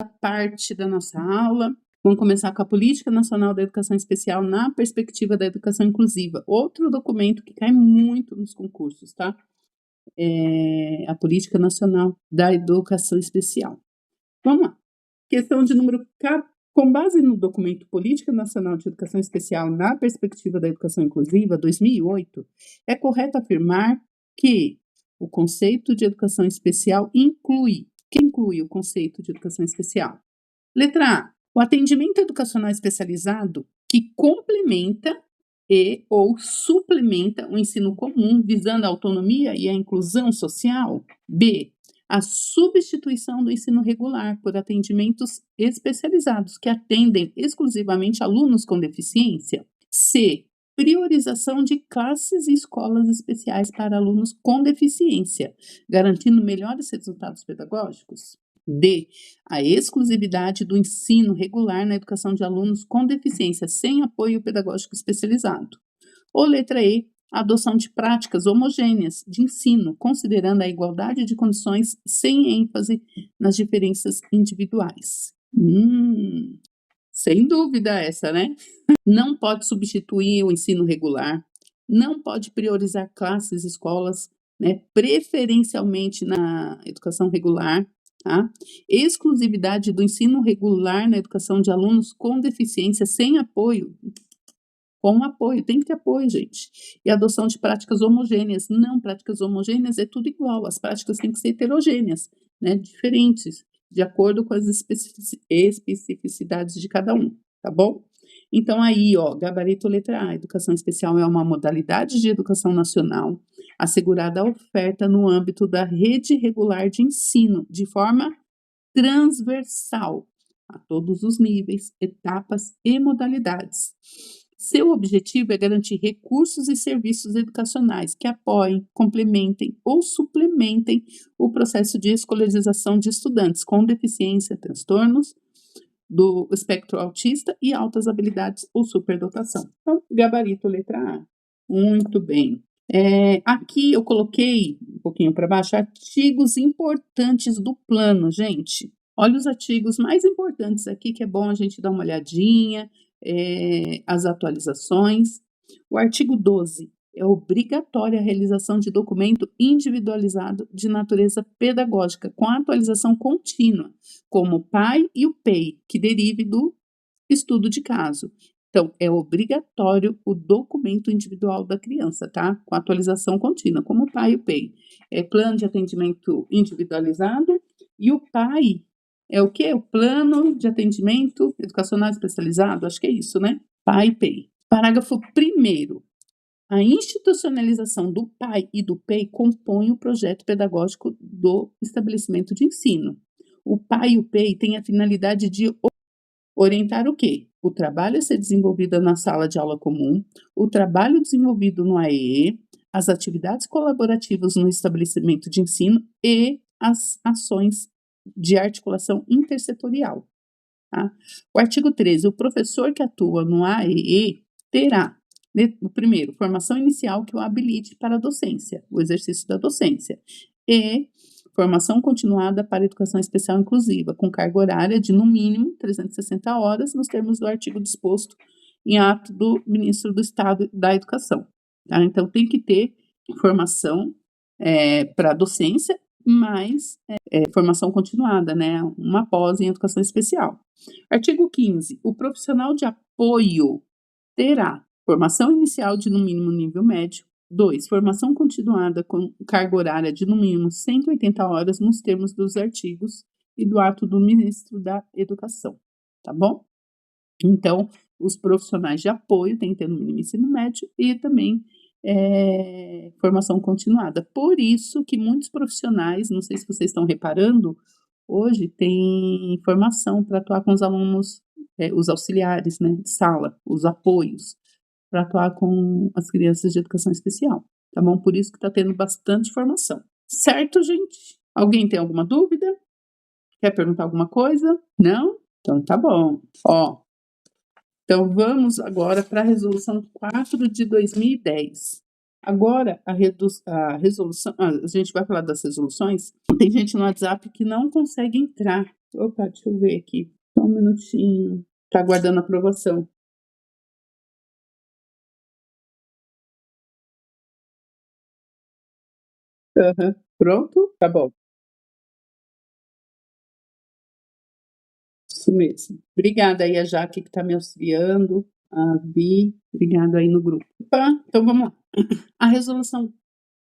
parte da nossa aula. Vamos começar com a Política Nacional da Educação Especial na perspectiva da educação inclusiva. Outro documento que cai muito nos concursos, tá? É a Política Nacional da Educação Especial. Vamos lá. Questão de número 14. Com base no documento Política Nacional de Educação Especial na perspectiva da educação inclusiva, 2008, é correto afirmar que o conceito de educação especial inclui. Quem inclui o conceito de educação especial? Letra A. O atendimento educacional especializado que complementa e ou suplementa o ensino comum, visando a autonomia e a inclusão social. B. A substituição do ensino regular por atendimentos especializados que atendem exclusivamente alunos com deficiência. C. Priorização de classes e escolas especiais para alunos com deficiência, garantindo melhores resultados pedagógicos. D. A exclusividade do ensino regular na educação de alunos com deficiência sem apoio pedagógico especializado. Ou letra E. A adoção de práticas homogêneas de ensino, considerando a igualdade de condições sem ênfase nas diferenças individuais. Sem dúvida essa, né? Não pode substituir o ensino regular, não pode priorizar classes, escolas, né? Preferencialmente na educação regular, tá? Exclusividade do ensino regular na educação de alunos com deficiência sem apoio. Com apoio, tem que ter apoio, gente. E adoção de práticas homogêneas. Não, práticas homogêneas é tudo igual. As práticas têm que ser heterogêneas, né? Diferentes, de acordo com as especificidades de cada um, tá bom? Então, aí, ó, gabarito letra A. Educação especial é uma modalidade de educação nacional assegurada a oferta no âmbito da rede regular de ensino, de forma transversal, a todos os níveis, etapas e modalidades. Seu objetivo é garantir recursos e serviços educacionais que apoiem, complementem ou suplementem o processo de escolarização de estudantes com deficiência, transtornos do espectro autista e altas habilidades ou superdotação. Então, gabarito letra A. Muito bem. Aqui eu coloquei, um pouquinho para baixo, artigos importantes do plano, gente. Olha os artigos mais importantes aqui, que é bom a gente dar uma olhadinha, as atualizações. O artigo 12 é obrigatória a realização de documento individualizado de natureza pedagógica, com atualização contínua, como o PAI e o PEI, que derive do estudo de caso. Então, é obrigatório o documento individual da criança, tá? Com atualização contínua, como o PAI e o PEI. É plano de atendimento individualizado e o PAI é o quê? O plano de atendimento educacional especializado, acho que é isso, né? PAI e PEI. Parágrafo 1º. A institucionalização do PAI e do PEI compõe o projeto pedagógico do estabelecimento de ensino. O PAI e o PEI têm a finalidade de orientar o quê? O trabalho a ser desenvolvido na sala de aula comum, o trabalho desenvolvido no AEE, as atividades colaborativas no estabelecimento de ensino e as ações de articulação intersetorial. Tá? O artigo 13. O professor que atua no AEE terá, o primeiro, formação inicial que o habilite para a docência, o exercício da docência, e formação continuada para educação especial inclusiva, com carga horária de, no mínimo, 360 horas, nos termos do artigo disposto em ato do ministro do Estado da Educação. Tá? Então, tem que ter formação para a docência, mas formação continuada, né? Uma pós em educação especial. Artigo 15. O profissional de apoio terá formação inicial de, no mínimo, nível médio. 2. Formação continuada com carga horária de, no mínimo, 180 horas nos termos dos artigos e do ato do ministro da Educação. Tá bom? Então, os profissionais de apoio têm que ter, no mínimo, ensino médio e também formação continuada. Por isso que muitos profissionais, não sei se vocês estão reparando, hoje tem formação para atuar com os alunos, os auxiliares, né, de sala, os apoios, para atuar com as crianças de educação especial, tá bom? Por isso que está tendo bastante formação. Certo, gente? Alguém tem alguma dúvida? Quer perguntar alguma coisa? Não? Então tá bom. Ó, então vamos agora para a resolução 4 de 2010. Agora a resolução, a gente vai falar das resoluções. Tem gente no WhatsApp que não consegue entrar Opa, deixa eu ver aqui. Só um minutinho. Tá aguardando aprovação. Aham. Pronto? Tá bom. Isso mesmo. Obrigada aí a Jaque que está me auxiliando, a Vi, obrigada aí no grupo. Tá, então vamos lá. A resolução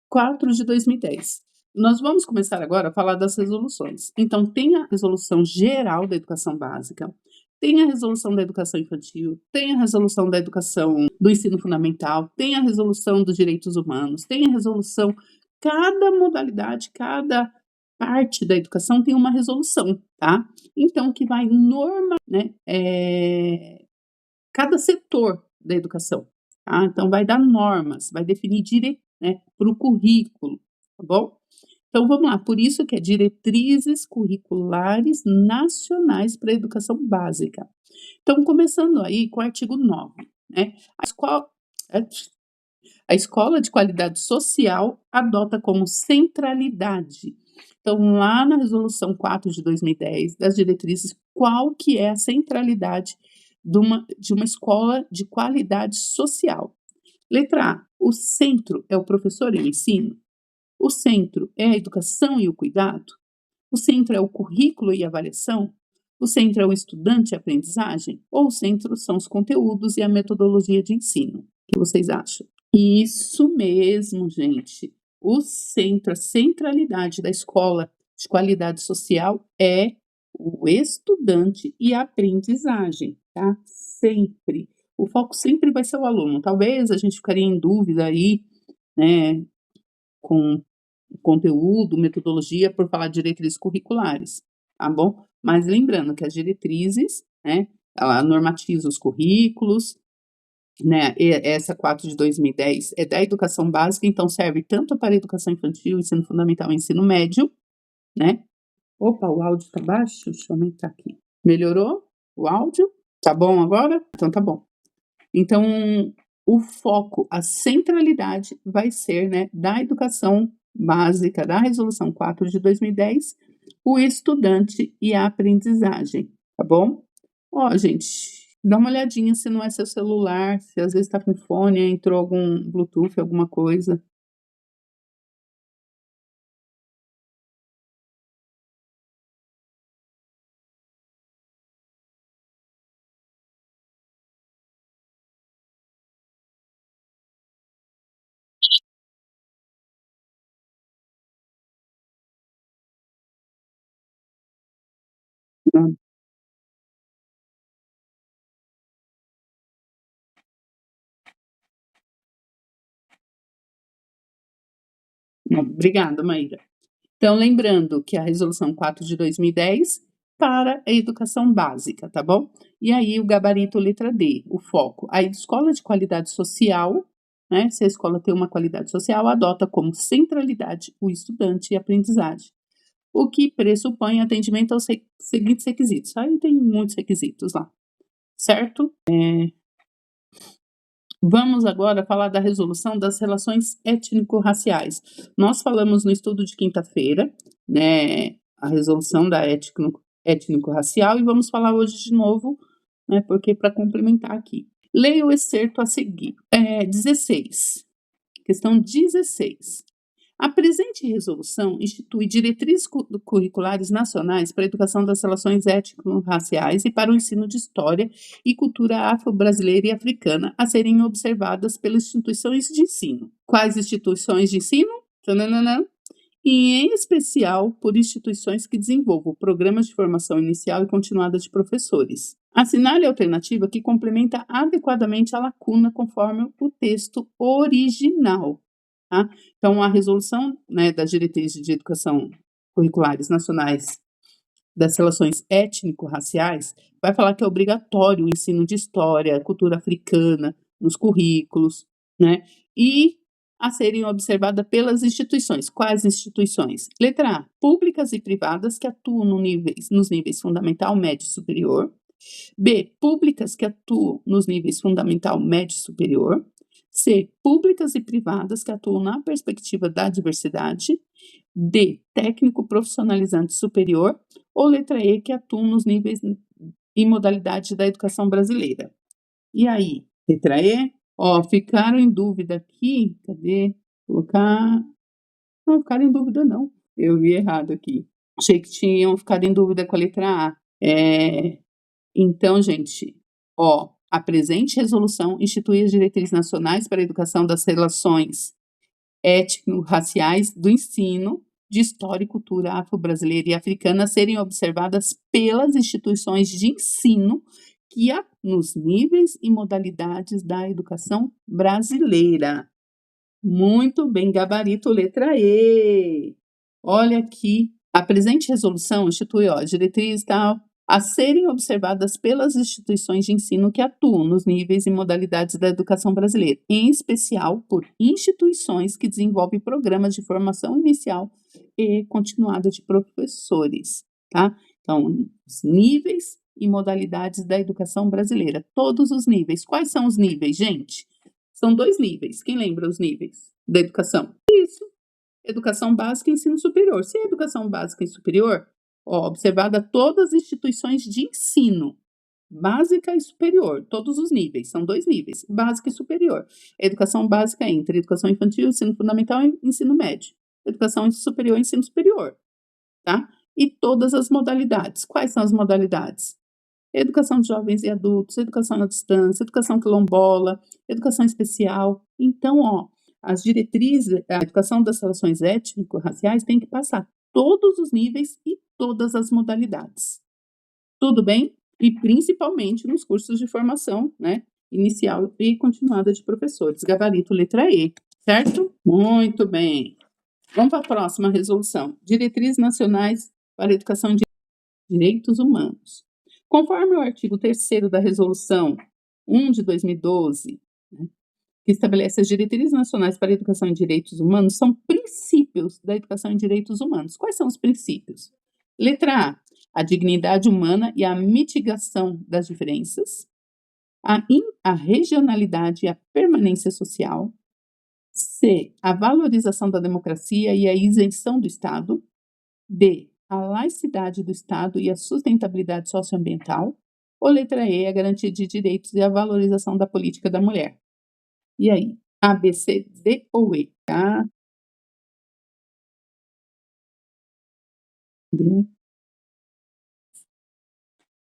4 de 2010. Nós vamos começar agora a falar das resoluções. Então, tem a resolução geral da educação básica, tem a resolução da educação infantil, tem a resolução da educação do ensino fundamental, tem a resolução dos direitos humanos, tem a resolução, cada modalidade, cada parte da educação tem uma resolução, tá? Então, que vai norma, né, cada setor da educação, tá? Então, vai dar normas, vai definir né, para o currículo, tá bom? Então, vamos lá, por isso que é diretrizes curriculares nacionais para a educação básica. Então, começando aí com o artigo 9, né? A escola de qualidade social adota como centralidade. Então, lá na resolução 4 de 2010, das diretrizes, qual que é a centralidade de uma escola de qualidade social? Letra A, o centro é o professor e o ensino. O centro é a educação e o cuidado. O centro é o currículo e a avaliação. O centro é o estudante e a aprendizagem. Ou o centro são os conteúdos e a metodologia de ensino. O que vocês acham? Isso mesmo, gente. O centro, a centralidade da escola de qualidade social é o estudante e a aprendizagem, tá? Sempre. O foco sempre vai ser o aluno. Talvez a gente ficaria em dúvida aí, né, com conteúdo, metodologia, por falar de diretrizes curriculares, tá bom? Mas lembrando que as diretrizes, né, ela normatiza os currículos, né, essa 4 de 2010 é da educação básica, então serve tanto para a educação infantil, ensino fundamental e ensino médio, né? Opa, o áudio tá baixo? Deixa eu aumentar aqui. Melhorou o áudio? Tá bom agora? Então tá bom. Então, o foco, a centralidade vai ser, né, da educação básica, da resolução 4 de 2010, o estudante e a aprendizagem, tá bom? Ó, gente, dá uma olhadinha se não é seu celular, se às vezes tá com fone, entrou algum Bluetooth, alguma coisa. Não, não. Obrigada, Maíra. Então, lembrando que a resolução 4 de 2010 para a educação básica, tá bom? E aí o gabarito letra D, o foco. A escola de qualidade social, né? Se a escola tem uma qualidade social, adota como centralidade o estudante e a aprendizagem, o que pressupõe atendimento aos seguintes requisitos. Aí tem muitos requisitos lá, certo? Vamos agora falar da resolução das relações étnico-raciais. Nós falamos no estudo de quinta-feira, né, a resolução da étnico-racial, e vamos falar hoje de novo, né, porque para complementar aqui. Leia o excerto a seguir. 16. Questão 16. A presente resolução institui diretrizes curriculares nacionais para a educação das relações étnico-raciais e para o ensino de história e cultura afro-brasileira e africana a serem observadas pelas instituições de ensino. Quais instituições de ensino? Tananana. E, em especial, por instituições que desenvolvam programas de formação inicial e continuada de professores. Assinale a alternativa que complementa adequadamente a lacuna conforme o texto original. Tá? Então, a resolução, né, das diretrizes de educação curriculares nacionais das relações étnico-raciais vai falar que é obrigatório o ensino de história, cultura africana nos currículos, né? E a serem observadas pelas instituições. Quais instituições? Letra A, públicas e privadas que atuam nos níveis fundamental, médio e superior. B, públicas que atuam nos níveis fundamental, médio e superior. C, públicas e privadas que atuam na perspectiva da diversidade. D, técnico profissionalizante superior. Ou letra E, que atuam nos níveis e modalidades da educação brasileira. E aí, letra E? Ó, ficaram em dúvida aqui, cadê? Colocar... Não, ficaram em dúvida não, eu vi errado aqui. Achei que tinham ficado em dúvida com a letra A. Então, gente, ó, a presente resolução institui as diretrizes nacionais para a educação das relações étnico-raciais do ensino de história e cultura afro-brasileira e africana serem observadas pelas instituições de ensino que há nos níveis e modalidades da educação brasileira. Muito bem, gabarito letra E. Olha aqui, a presente resolução institui, ó, diretrizes tal, a serem observadas pelas instituições de ensino que atuam nos níveis e modalidades da educação brasileira, em especial por instituições que desenvolvem programas de formação inicial e continuada de professores, tá? Então, os níveis e modalidades da educação brasileira, todos os níveis. Quais são os níveis, gente? São 2 níveis. Quem lembra os níveis da educação? Isso. Educação básica e ensino superior. Se é educação básica e superior, ó, observada todas as instituições de ensino, básica e superior, todos os níveis, são 2 níveis, básica e superior. Educação básica entre educação infantil, ensino fundamental e ensino médio. Educação superior, ensino superior, tá? E todas as modalidades. Quais são as modalidades? Educação de jovens e adultos, educação à distância, educação quilombola, educação especial. Então, ó, as diretrizes, a educação das relações étnico-raciais tem que passar todos os níveis e todas as modalidades. Tudo bem? E principalmente nos cursos de formação, né, inicial e continuada de professores. Gabarito letra E, certo? Muito bem. Vamos para a próxima resolução. Diretrizes nacionais para a educação e direitos humanos. Conforme o artigo 3º da Resolução 1 de 2012, né, que estabelece as diretrizes nacionais para a educação e direitos humanos, são princípios da educação e direitos humanos. Quais são os princípios? Letra A dignidade humana e a mitigação das diferenças. A regionalidade e a permanência social. C, a valorização da democracia e a isenção do Estado. D, a laicidade do Estado e a sustentabilidade socioambiental. Ou letra E, a garantia de direitos e a valorização da política da mulher. E aí? A, B, C, D ou E? A, D.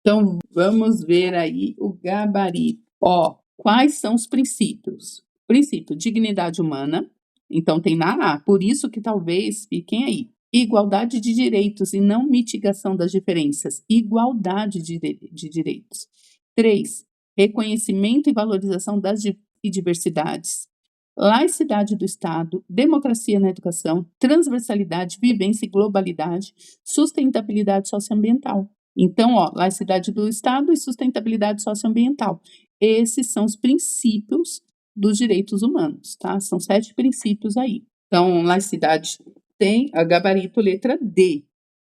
Então, vamos ver aí o gabarito. Ó, quais são os princípios? Princípio, dignidade humana. Então, tem na A. Por isso que talvez fiquem aí. Igualdade de direitos e não mitigação das diferenças. Igualdade de direitos. 3. Reconhecimento e valorização das diversidades. Laicidade do Estado, democracia na educação, transversalidade, vivência e globalidade, sustentabilidade socioambiental. Então, ó, laicidade do Estado e sustentabilidade socioambiental. Esses são os princípios dos direitos humanos, tá? São 7 princípios aí. Então, laicidade tem a gabarito letra D,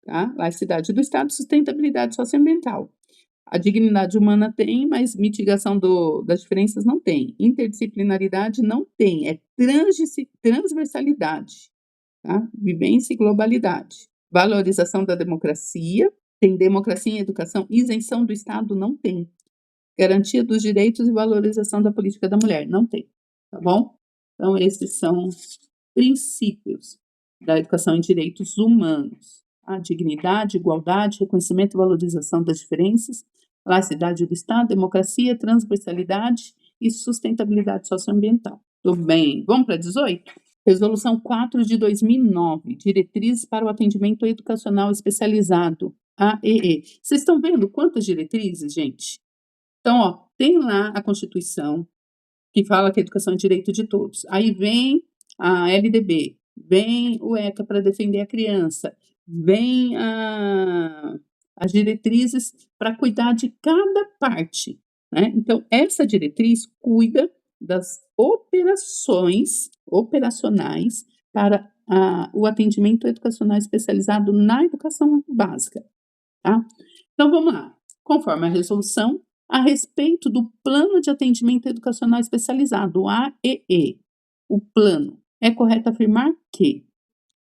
tá? Laicidade do Estado, sustentabilidade socioambiental. A dignidade humana tem, mas mitigação das diferenças não tem. Interdisciplinaridade não tem, é transversalidade, tá? Vivência e globalidade. Valorização da democracia, tem democracia em educação, isenção do Estado não tem. Garantia dos direitos e valorização da política da mulher, não tem, tá bom? Então, esses são princípios da educação em direitos humanos. A dignidade, igualdade, reconhecimento e valorização das diferenças, laicidade do Estado, democracia, transversalidade e sustentabilidade socioambiental. Tudo bem, vamos para 18? Resolução 4 de 2009, diretrizes para o atendimento educacional especializado, AEE. Vocês estão vendo quantas diretrizes, gente? Então, ó, tem lá a Constituição, que fala que a educação é direito de todos. Aí vem a LDB, vem o ECA para defender a criança, vem as diretrizes para cuidar de cada parte, né? Então, essa diretriz cuida das operacionais para o atendimento educacional especializado na educação básica, tá? Então, vamos lá. Conforme a resolução, A respeito do Plano de Atendimento Educacional Especializado, o AEE, o plano, é correto afirmar que: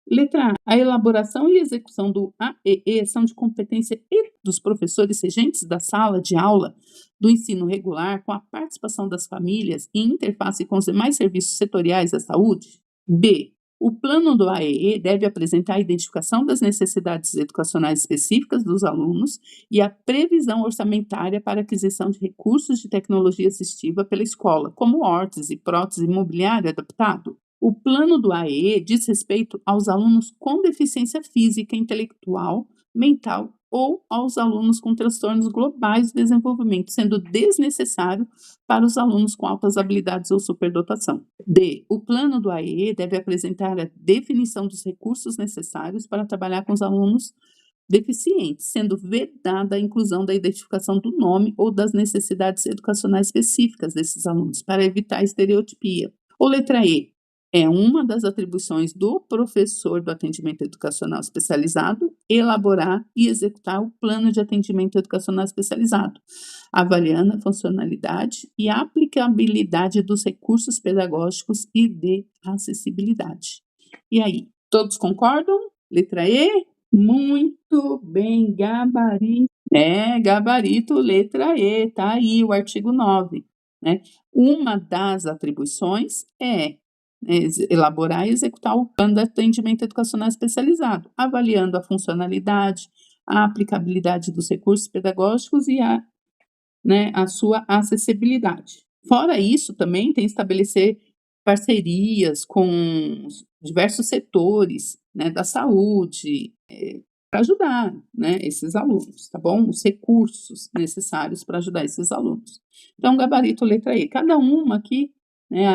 letra A elaboração e execução do AEE são de competência dos professores regentes da sala de aula do ensino regular, com a participação das famílias e interface com os demais serviços setoriais da saúde. B. O plano do AEE deve apresentar a identificação das necessidades educacionais específicas dos alunos e a previsão orçamentária para aquisição de recursos de tecnologia assistiva pela escola, como órtese e prótese e mobiliário adaptado. O plano do AEE diz respeito aos alunos com deficiência física, intelectual, mental ou aos alunos com transtornos globais de desenvolvimento, sendo desnecessário para os alunos com altas habilidades ou superdotação. D. O plano do AEE deve apresentar a definição dos recursos necessários para trabalhar com os alunos deficientes, sendo vedada a inclusão da identificação do nome ou das necessidades educacionais específicas desses alunos, para evitar estereotipia. Ou letra E. É uma das atribuições do professor do atendimento educacional especializado elaborar e executar o plano de atendimento educacional especializado, avaliando a funcionalidade e a aplicabilidade dos recursos pedagógicos e de acessibilidade. E aí, todos concordam? Letra E? Muito bem, gabarito. Gabarito, letra E, tá aí o artigo 9, né? Uma das atribuições é elaborar e executar o plano de atendimento educacional especializado, avaliando a funcionalidade, a aplicabilidade dos recursos pedagógicos e a sua acessibilidade. Fora isso, também tem que estabelecer parcerias com diversos setores, né, da saúde, para ajudar, né, esses alunos, tá bom? Os recursos necessários para ajudar esses alunos. Então, gabarito letra E. Cada uma aqui, né,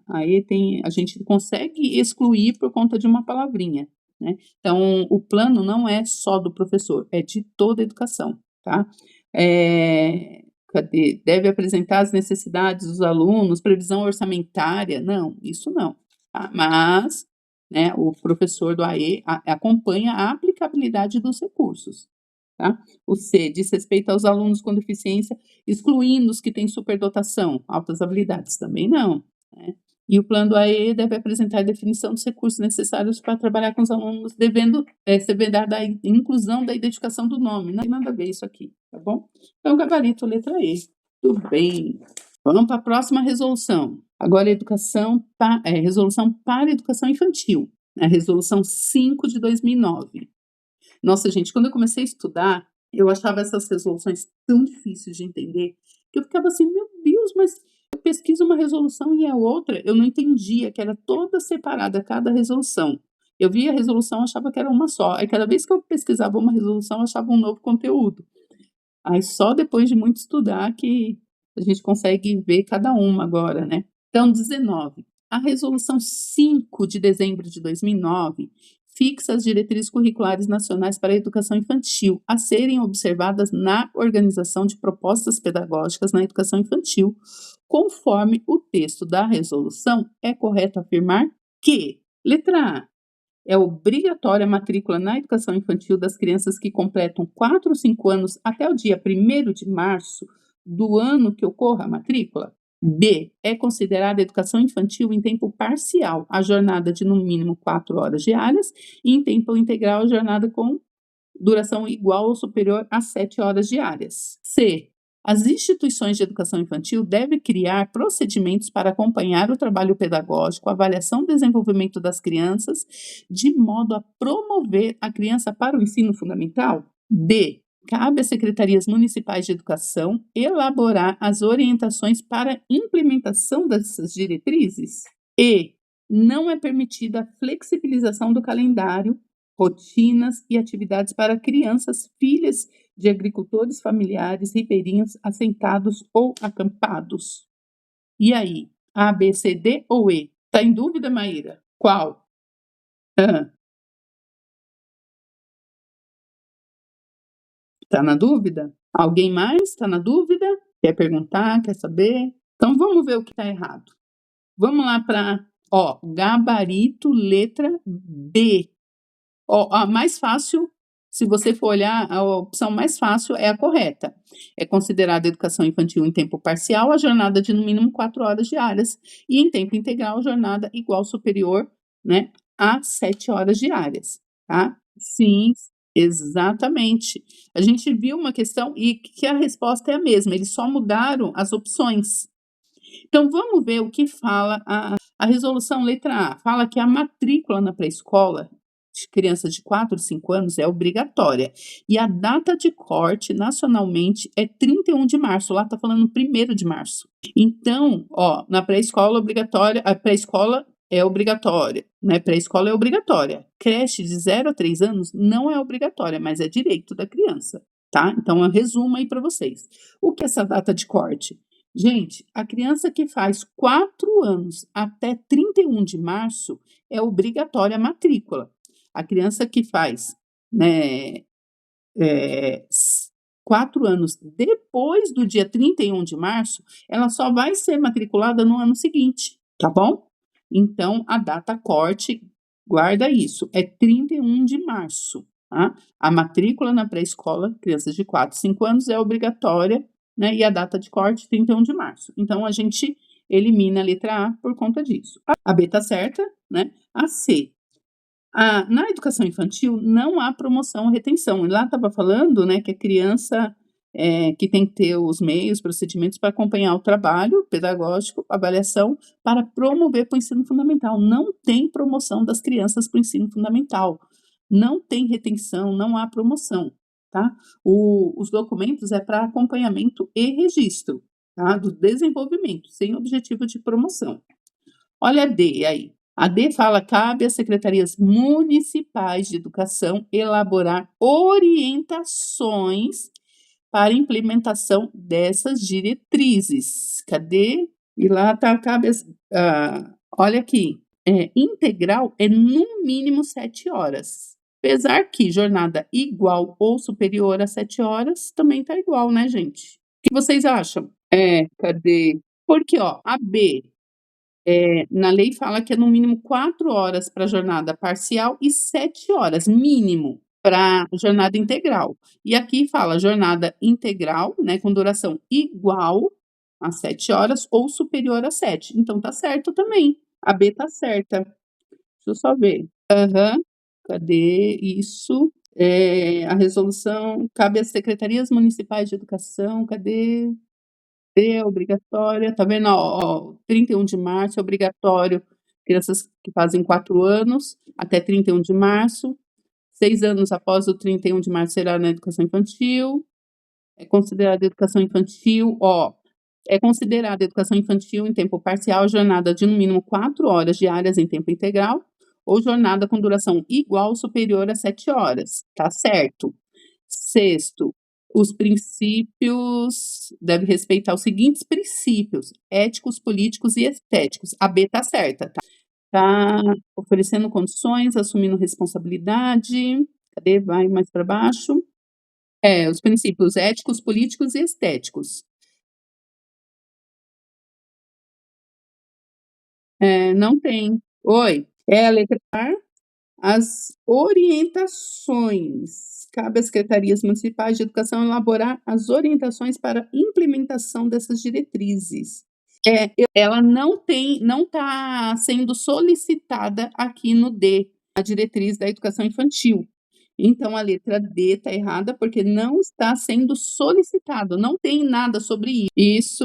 a gente consegue excluir por conta de uma palavrinha, né? Então, o plano não é só do professor, é de toda a educação, tá? Cadê? Deve apresentar as necessidades dos alunos, previsão orçamentária. Não, isso não. Tá? Mas, né, o professor do AE acompanha a aplicabilidade dos recursos. Tá? O C diz respeito aos alunos com deficiência, excluindo os que têm superdotação, altas habilidades. Também não. Né? E o plano do AE deve apresentar a definição dos recursos necessários para trabalhar com os alunos, devendo ser vedada a inclusão da identificação do nome. Não tem nada a ver isso aqui, tá bom? Então, gabarito, letra E. Tudo bem. Vamos para a próxima resolução. Agora, resolução para a educação infantil. A resolução 5 de 2009. Nossa, gente, quando eu comecei a estudar, eu achava essas resoluções tão difíceis de entender, que eu ficava assim, meu Deus, mas eu pesquiso uma resolução e a outra, eu não entendia, que era toda separada, cada resolução. Eu via a resolução, achava que era uma só. Aí, cada vez que eu pesquisava uma resolução, eu achava um novo conteúdo. Aí, só depois de muito estudar que a gente consegue ver cada uma agora, né? Então, 19. A resolução 5 de dezembro de 2009 fixa as diretrizes curriculares nacionais para a educação infantil a serem observadas na organização de propostas pedagógicas na educação infantil. Conforme o texto da resolução, é correto afirmar que, letra A, é obrigatória a matrícula na educação infantil das crianças que completam 4 ou 5 anos até o dia 1º de março do ano que ocorra a matrícula. B. É considerada educação infantil em tempo parcial a jornada de no mínimo 4 horas diárias e em tempo integral a jornada com duração igual ou superior a 7 horas diárias. C. As instituições de educação infantil devem criar procedimentos para acompanhar o trabalho pedagógico, a avaliação e desenvolvimento das crianças, de modo a promover a criança para o ensino fundamental. D. Cabe às secretarias municipais de educação elaborar as orientações para a implementação dessas diretrizes. E. Não é permitida a flexibilização do calendário, rotinas e atividades para crianças filhas de agricultores familiares ribeirinhos assentados ou acampados. E aí? A, B, C, D ou E? Tá em dúvida, Maíra? Qual? Tá na dúvida? Alguém mais tá na dúvida? Quer perguntar? Quer saber? Então vamos ver o que tá errado. Vamos lá para, gabarito letra B. A mais fácil Se você for olhar, a opção mais fácil é a correta. É considerada educação infantil em tempo parcial a jornada de no mínimo 4 horas diárias e em tempo integral jornada igual ou superior, né, a 7 horas diárias, tá? Sim, exatamente. A gente viu uma questão e que a resposta é a mesma, eles só mudaram as opções. Então vamos ver o que fala a resolução letra A. Fala que a matrícula na pré-escola de crianças de 4 5 anos é obrigatória. E a data de corte nacionalmente é 31 de março. Lá está falando 1º de março. Então, ó, na pré-escola obrigatória, a pré-escola é obrigatória, né? Pré-escola é obrigatória. Creche de 0 a 3 anos não é obrigatória, mas é direito da criança, tá? Então, eu resumo aí para vocês. O que é essa data de corte? Gente, a criança que faz 4 anos até 31 de março é obrigatória a matrícula. A criança que faz, né, 4 anos depois do dia 31 de março, ela só vai ser matriculada no ano seguinte, tá bom? Então, a data corte, guarda isso, é 31 de março, tá? A matrícula na pré-escola, crianças de 4, 5 anos, é obrigatória, né? E a data de corte, 31 de março. Então, a gente elimina a letra A por conta disso. A B tá certa, né? A C. Na educação infantil não há promoção ou retenção. E lá estava falando, né, que a criança que tem que ter os meios, procedimentos para acompanhar o trabalho pedagógico, avaliação, para promover para o ensino fundamental. Não tem promoção das crianças para o ensino fundamental. Não tem retenção, não há promoção, tá? Os documentos é para acompanhamento e registro, tá? Do desenvolvimento, sem objetivo de promoção. Olha a D aí. A D fala: cabe às secretarias municipais de educação elaborar orientações para implementação dessas diretrizes. Cadê? E lá está, olha aqui, integral é no mínimo 7 horas. Apesar que jornada igual ou superior a 7 horas também está igual, né, gente? O que vocês acham? Cadê? Porque, ó, a B na lei fala que é no mínimo 4 horas para jornada parcial e 7 horas, mínimo, para jornada integral. E aqui fala jornada integral, né, com duração igual a 7 horas ou superior a 7. Então tá certo também. A B tá certa. Deixa eu só ver. Aham. Cadê isso? A resolução cabe às secretarias municipais de educação. Cadê? É obrigatória, tá vendo? Ó, 31 de março é obrigatório, crianças que fazem 4 anos até 31 de março, 6 anos após o 31 de março será na educação infantil, é considerada educação infantil, ó, é considerada educação infantil em tempo parcial, jornada de no mínimo 4 horas diárias em tempo integral, ou jornada com duração igual ou superior a 7 horas, tá certo. Sexto, os princípios deve respeitar os seguintes princípios: éticos, políticos e estéticos. A B tá certa, tá? Tá oferecendo condições, assumindo responsabilidade. Cadê? Vai mais para baixo. Os princípios éticos, políticos e estéticos. Não tem. Oi, é a letra A. As orientações. Cabe às secretarias municipais de educação elaborar as orientações para implementação dessas diretrizes. Ela não está sendo solicitada aqui no D, a diretriz da educação infantil. Então, a letra D está errada porque não está sendo solicitado, não tem nada sobre isso.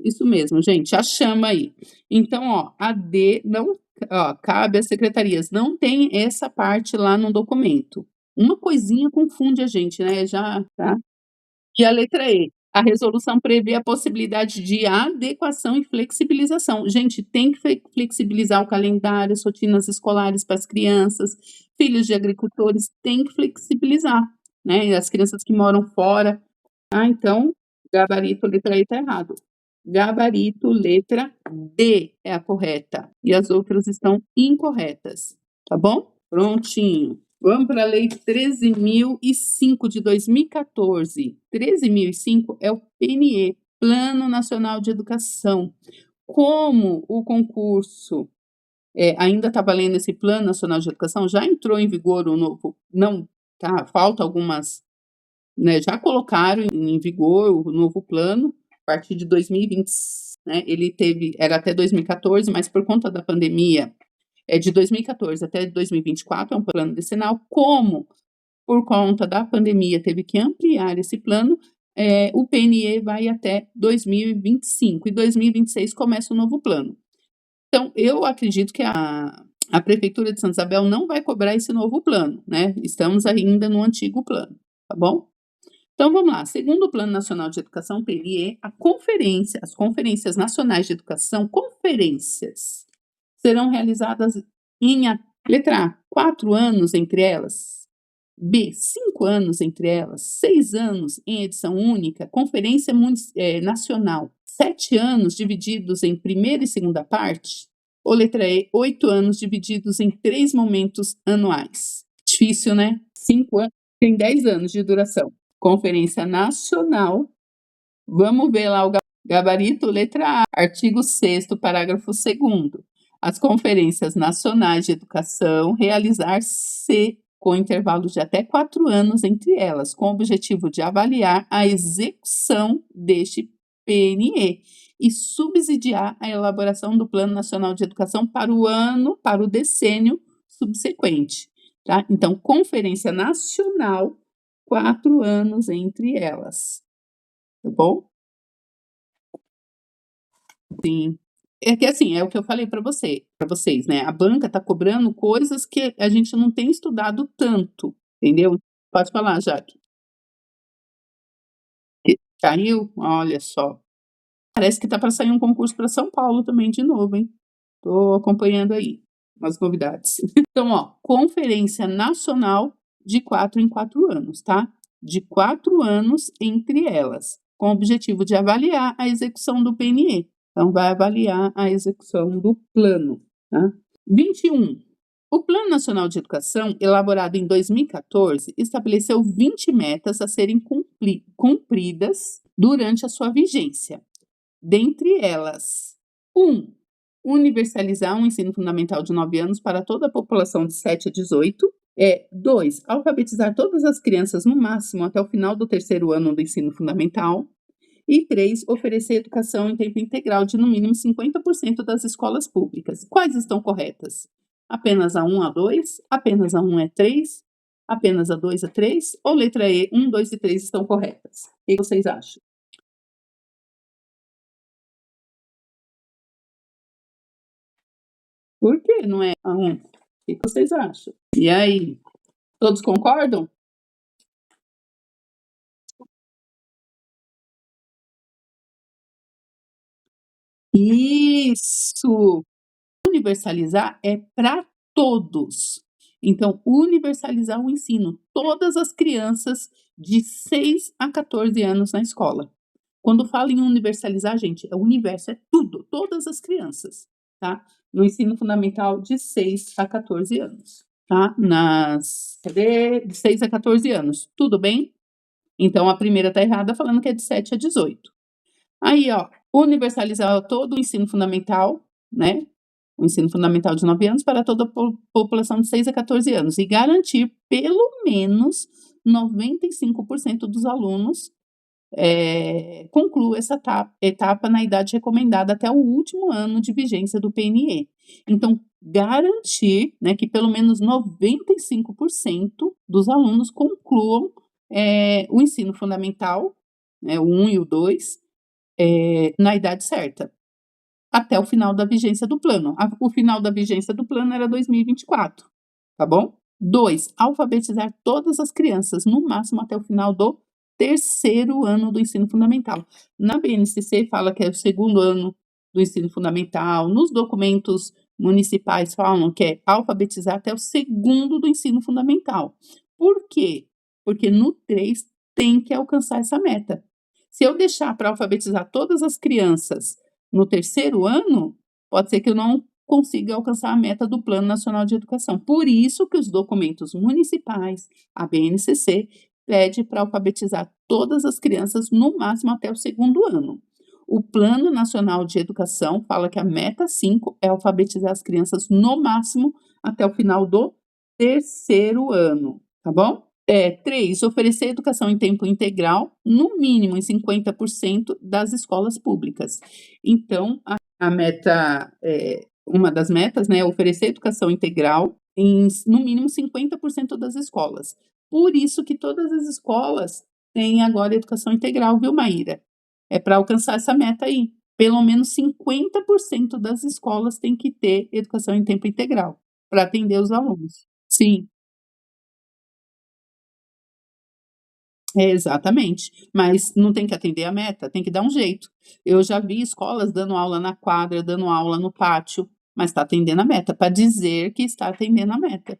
Isso mesmo, gente, a chama aí. Então, ó, a D não, ó, cabe às secretarias, não tem essa parte lá no documento. Uma coisinha confunde a gente, né? Já, tá? E a letra E, a resolução prevê a possibilidade de adequação e flexibilização. Gente, tem que flexibilizar o calendário, as rotinas escolares para as crianças, filhos de agricultores, tem que flexibilizar, né? E as crianças que moram fora. Então, gabarito, letra E está errado. Gabarito, letra D é a correta. E as outras estão incorretas. Tá bom? Prontinho. Vamos para a Lei 13.005 de 2014. 13.005 é o PNE, Plano Nacional de Educação. Como o concurso ainda está valendo esse Plano Nacional de Educação, já entrou em vigor o novo, não tá? Falta algumas, né, já colocaram em vigor o novo plano a partir de 2020, né? Era até 2014, mas por conta da pandemia, é de 2014 até 2024, é um plano decenal. Como por conta da pandemia teve que ampliar esse plano, o PNE vai até 2025 e 2026 começa o novo plano. Então, eu acredito que a Prefeitura de Santa Isabel não vai cobrar esse novo plano, né? Estamos ainda no antigo plano, tá bom? Então, vamos lá. Segundo o Plano Nacional de Educação, PNE, as conferências nacionais de educação, conferências, serão realizadas letra A, 4 anos entre elas. B, 5 anos entre elas. 6 anos em edição única. Conferência nacional, 7 anos divididos em primeira e segunda parte. Ou letra E, 8 anos divididos em 3 momentos anuais. Difícil, né? 5 anos, tem 10 anos de duração. Conferência nacional. Vamos ver lá o gabarito, letra A, artigo 6º, parágrafo 2º. As conferências nacionais de educação realizar-se com intervalos de até 4 anos entre elas, com o objetivo de avaliar a execução deste PNE e subsidiar a elaboração do Plano Nacional de Educação para o decênio subsequente. Tá? Então, conferência nacional, 4 anos entre elas. Tá bom? Sim. É que assim, é o que eu falei para vocês, né? A banca tá cobrando coisas que a gente não tem estudado tanto, entendeu? Pode falar, Jaque. Caiu? Olha só. Parece que tá para sair um concurso para São Paulo também de novo, hein? Tô acompanhando aí umas novidades. Então, ó, conferência nacional de 4 em 4 anos, tá? De 4 anos entre elas, com o objetivo de avaliar a execução do PNE. Então, vai avaliar a execução do plano, tá? 21. O Plano Nacional de Educação, elaborado em 2014, estabeleceu 20 metas a serem cumpridas durante a sua vigência. Dentre elas, 1. Universalizar um ensino fundamental de 9 anos para toda a população de 7 a 18. 2. Alfabetizar todas as crianças no máximo até o final do 3º ano do ensino fundamental. E 3. Oferecer educação em tempo integral de no mínimo 50% das escolas públicas. Quais estão corretas? Apenas a 1 a 2, apenas a 1 a 3, apenas a 2 a 3, ou letra E, 1, 2 e 3 estão corretas? O que vocês acham? Por que não é a 1? O que vocês acham? E aí, todos concordam? Isso! Universalizar é para todos. Então, universalizar o ensino, todas as crianças de 6 a 14 anos na escola. Quando falo em universalizar, gente, o universo é tudo, todas as crianças, tá? No ensino fundamental de 6 a 14 anos, tá? De 6 a 14 anos, tudo bem? Então, a primeira tá errada, falando que é de 7 a 18. Aí, ó, universalizar todo o ensino fundamental, né? O ensino fundamental de 9 anos para toda a população de 6 a 14 anos e garantir pelo menos 95% dos alunos conclua essa etapa na idade recomendada até o último ano de vigência do PNE. Então, garantir, né, que pelo menos 95% dos alunos concluam o ensino fundamental, né, o 1 e o 2, na idade certa, até o final da vigência do plano. O final da vigência do plano era 2024, tá bom? 2. Alfabetizar todas as crianças, no máximo até o final do 3º ano do ensino fundamental. Na BNCC fala que é o 2º ano do ensino fundamental, nos documentos municipais falam que é alfabetizar até o 2º do ensino fundamental. Por quê? Porque no 3 tem que alcançar essa meta. Se eu deixar para alfabetizar todas as crianças no 3º ano, pode ser que eu não consiga alcançar a meta do Plano Nacional de Educação. Por isso que os documentos municipais, a BNCC, pede para alfabetizar todas as crianças no máximo até o 2º ano. O Plano Nacional de Educação fala que a meta 5 é alfabetizar as crianças no máximo até o final do 3º ano, tá bom? 3, oferecer educação em tempo integral, no mínimo em 50% das escolas públicas. Então, a meta, uma das metas, né, é oferecer educação integral em no mínimo 50% das escolas. Por isso que todas as escolas têm agora educação integral, viu, Maíra? É para alcançar essa meta aí. Pelo menos 50% das escolas têm que ter educação em tempo integral, para atender os alunos. Sim. É, exatamente, mas não tem que atender a meta, tem que dar um jeito. Eu já vi escolas dando aula na quadra, dando aula no pátio, mas está atendendo a meta, para dizer que está atendendo a meta.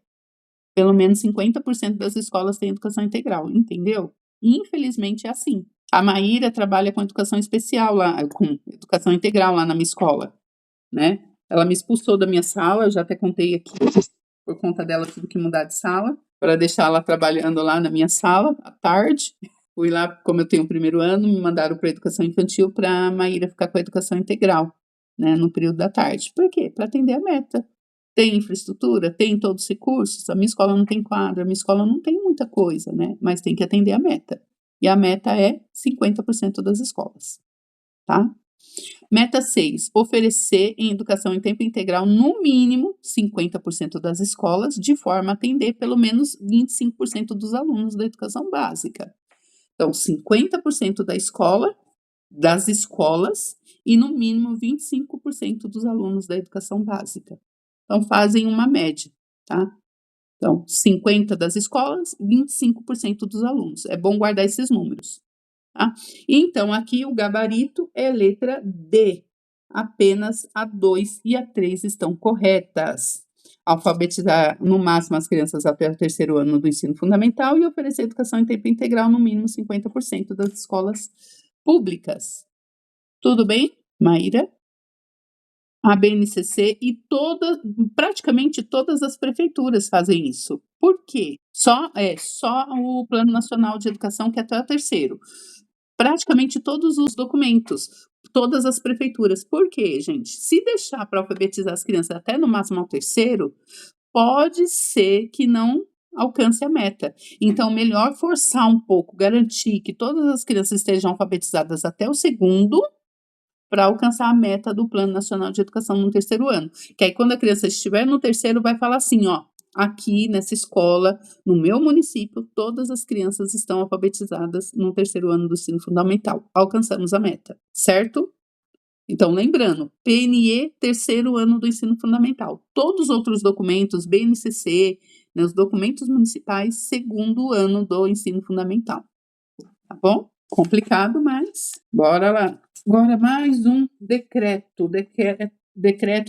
Pelo menos 50% das escolas têm educação integral, entendeu? Infelizmente é assim. A Maíra trabalha com educação especial lá, com educação integral lá na minha escola, né? Ela me expulsou da minha sala, eu já até contei aqui, por conta dela tive que mudar de sala, para deixar ela trabalhando lá na minha sala à tarde. Fui lá, como eu tenho o primeiro ano, me mandaram para educação infantil para a Maíra ficar com a educação integral, né, no período da tarde. Por quê? Para atender a meta. Tem infraestrutura, tem todos os recursos. A minha escola não tem quadra, a minha escola não tem muita coisa, né? Mas tem que atender a meta. E a meta é 50% das escolas, tá? Meta 6, oferecer em educação em tempo integral, no mínimo, 50% das escolas, de forma a atender pelo menos 25% dos alunos da educação básica. Então, 50% das escolas, e no mínimo 25% dos alunos da educação básica. Então, fazem uma média, tá? Então, 50 das escolas, 25% dos alunos. É bom guardar esses números, tá? Então, aqui o gabarito é letra D. Apenas a 2 e a 3 estão corretas. Alfabetizar no máximo as crianças até o terceiro ano do ensino fundamental e oferecer educação em tempo integral no mínimo 50% das escolas públicas. Tudo bem, Maíra? A BNCC e praticamente todas as prefeituras fazem isso. Por quê? Só o Plano Nacional de Educação que é até o terceiro. Praticamente todos os documentos, todas as prefeituras. Por quê, gente? Se deixar para alfabetizar as crianças até no máximo ao terceiro, pode ser que não alcance a meta. Então, melhor forçar um pouco, garantir que todas as crianças estejam alfabetizadas até o segundo, para alcançar a meta do Plano Nacional de Educação no terceiro ano. Que aí, quando a criança estiver no terceiro, vai falar assim: ó, aqui nessa escola, no meu município, todas as crianças estão alfabetizadas no terceiro ano do ensino fundamental. Alcançamos a meta, certo? Então, lembrando, PNE, terceiro ano do ensino fundamental. Todos os outros documentos, BNCC, né, os documentos municipais, segundo ano do ensino fundamental. Tá bom? Complicado, mas bora lá. Agora mais um decreto.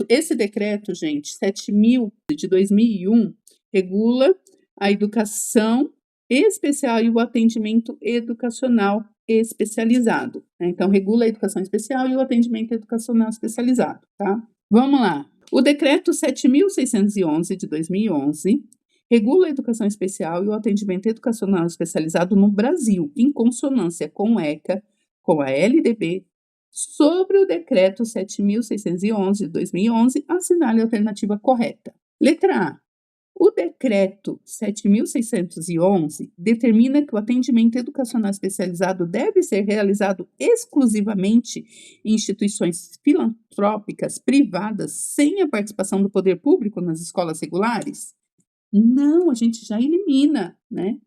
Esse decreto, gente, 7.000 de 2001, regula a educação especial e o atendimento educacional especializado, né? Então, regula a educação especial e o atendimento educacional especializado, tá? Vamos lá. O decreto 7.611 de 2011 regula a educação especial e o atendimento educacional especializado no Brasil, em consonância com o ECA, com a LDB, sobre o decreto 7.611 de 2011, assinale a alternativa correta. Letra A. O decreto 7.611 determina que o atendimento educacional especializado deve ser realizado exclusivamente em instituições filantrópicas privadas sem a participação do poder público nas escolas regulares? Não, a gente já elimina, né?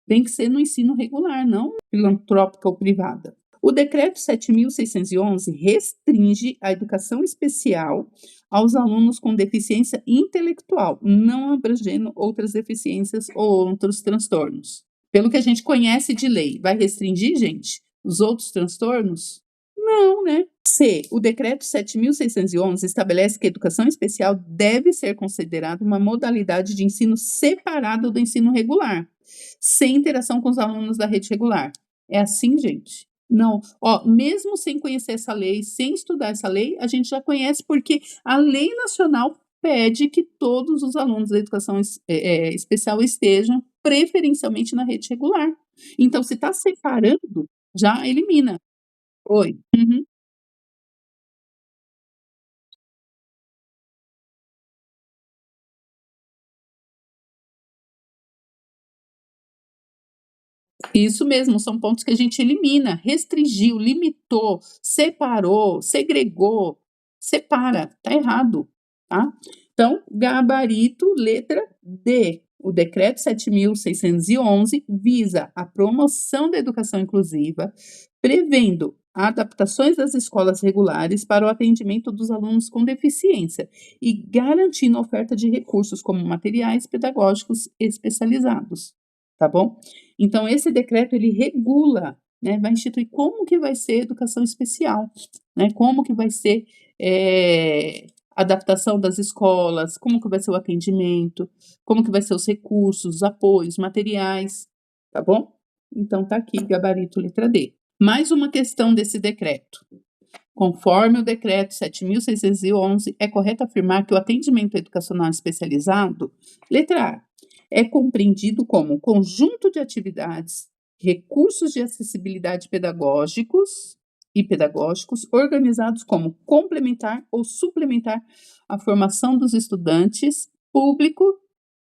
Tem que ser no ensino regular, não filantrópica ou privada. O decreto 7.611 restringe a educação especial aos alunos com deficiência intelectual, não abrangendo outras deficiências ou outros transtornos. Pelo que a gente conhece de lei, vai restringir, gente, os outros transtornos? Não, né? C. O decreto 7.611 estabelece que a educação especial deve ser considerada uma modalidade de ensino separado do ensino regular, sem interação com os alunos da rede regular. É assim, gente? Não. Ó, mesmo sem conhecer essa lei, sem estudar essa lei, a gente já conhece porque a lei nacional pede que todos os alunos da educação especial estejam preferencialmente na rede regular. Então, se está separando, já elimina. Oi. Uhum. Isso mesmo, são pontos que a gente elimina, restringiu, limitou, separou, segregou, separa, tá errado, tá? Então, gabarito, letra D. O decreto 7.611 visa a promoção da educação inclusiva, prevendo adaptações das escolas regulares para o atendimento dos alunos com deficiência e garantindo a oferta de recursos como materiais pedagógicos especializados, tá bom? Então, esse decreto, ele regula, né, vai instituir como que vai ser educação especial, né, como que vai ser adaptação das escolas, como que vai ser o atendimento, como que vai ser os recursos, os apoios, materiais, tá bom? Então, tá aqui, gabarito letra D. Mais uma questão desse decreto. Conforme o decreto 7.611, é correto afirmar que o atendimento educacional especializado, letra A, é compreendido como conjunto de atividades, recursos de acessibilidade pedagógicos organizados como complementar ou suplementar à formação dos estudantes público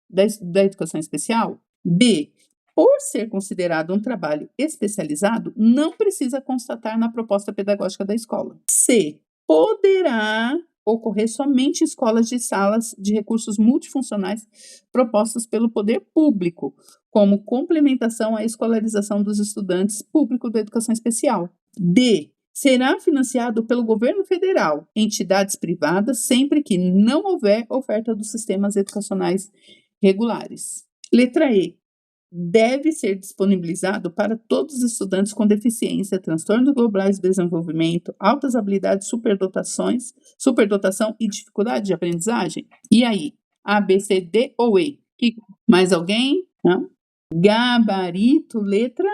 da educação especial. B, por ser considerado um trabalho especializado, não precisa constatar na proposta pedagógica da escola. C, poderá ocorrer somente em escolas de salas de recursos multifuncionais propostas pelo poder público, como complementação à escolarização dos estudantes públicos da educação especial. D, será financiado pelo governo federal, entidades privadas, sempre que não houver oferta dos sistemas educacionais regulares. Letra E, deve ser disponibilizado para todos os estudantes com deficiência, transtornos globais de desenvolvimento, altas habilidades, superdotação e dificuldade de aprendizagem. E aí, A, B, C, D ou E? Mais alguém? Não? Gabarito, letra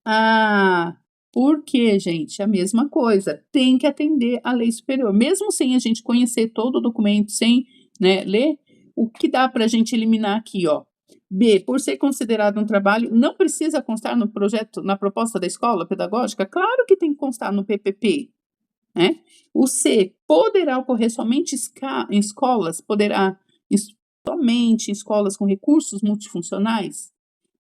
A. Por quê, gente? A mesma coisa. Tem que atender à lei superior. Mesmo sem a gente conhecer todo o documento, sem, né, ler, o que dá para a gente eliminar aqui, ó? B, por ser considerado um trabalho, não precisa constar no projeto, na proposta da escola pedagógica? Claro que tem que constar no PPP, né? O C, poderá ocorrer somente em escolas, somente em escolas com recursos multifuncionais